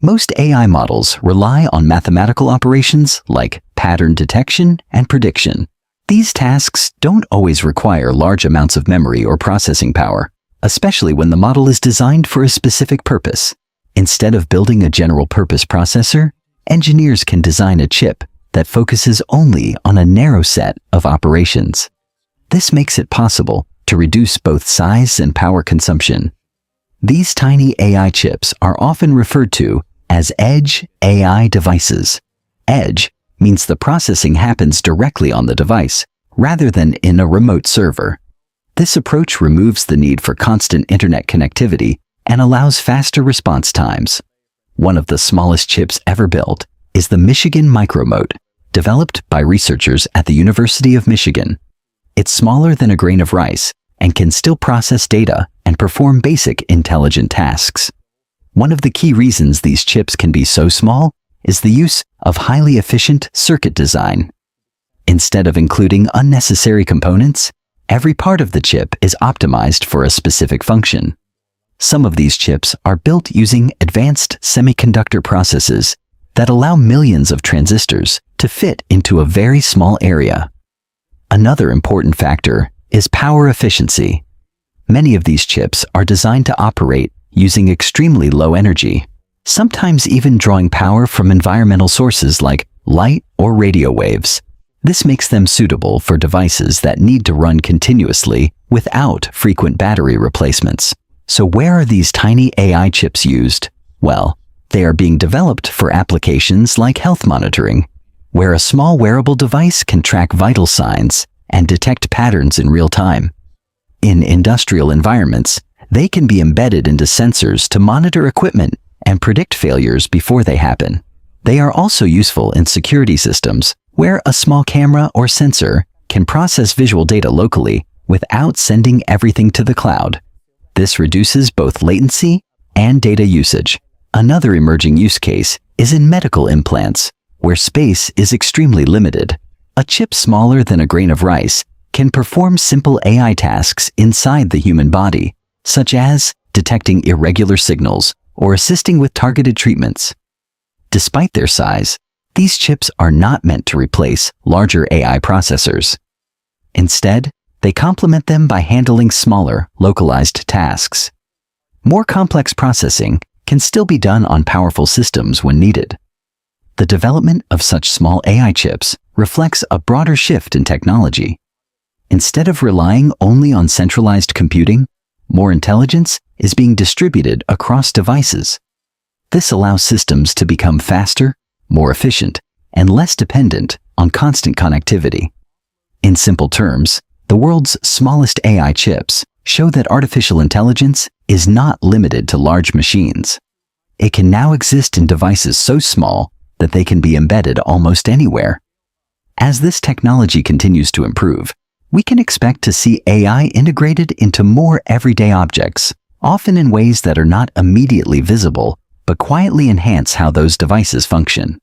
Most AI models rely on mathematical operations like pattern detection and prediction. These tasks don't always require large amounts of memory or processing power, especially when the model is designed for a specific purpose. Instead of building a general-purpose processor, engineers can design a chip that focuses only on a narrow set of operations. This makes it possible to reduce both size and power consumption. These tiny AI chips are often referred to as edge AI devices. Edge means the processing happens directly on the device, rather than in a remote server. This approach removes the need for constant internet connectivity and allows faster response times. One of the smallest chips ever built is the Michigan Micromote, developed by researchers at the University of Michigan. It's smaller than a grain of rice and can still process data and perform basic intelligent tasks. One of the key reasons these chips can be so small is the use of highly efficient circuit design. Instead of including unnecessary components, every part of the chip is optimized for a specific function. Some of these chips are built using advanced semiconductor processes that allow millions of transistors to fit into a very small area. Another important factor is power efficiency. Many of these chips are designed to operate using extremely low energy, sometimes even drawing power from environmental sources like light or radio waves. This makes them suitable for devices that need to run continuously without frequent battery replacements. So where are these tiny AI chips used? Well, they are being developed for applications like health monitoring, where a small wearable device can track vital signs and detect patterns in real time. In industrial environments, they can be embedded into sensors to monitor equipment and predict failures before they happen. They are also useful in security systems, where a small camera or sensor can process visual data locally without sending everything to the cloud. This reduces both latency and data usage. Another emerging use case is in medical implants, where space is extremely limited. A chip smaller than a grain of rice can perform simple AI tasks inside the human body, such as detecting irregular signals or assisting with targeted treatments. Despite their size, these chips are not meant to replace larger AI processors. Instead, they complement them by handling smaller, localized tasks. More complex processing can still be done on powerful systems when needed. The development of such small AI chips reflects a broader shift in technology. Instead of relying only on centralized computing, more intelligence is being distributed across devices. This allows systems to become faster, more efficient, and less dependent on constant connectivity. In simple terms, the world's smallest AI chips show that artificial intelligence is not limited to large machines. It can now exist in devices so small that they can be embedded almost anywhere. As this technology continues to improve, we can expect to see AI integrated into more everyday objects, often in ways that are not immediately visible, but quietly enhance how those devices function.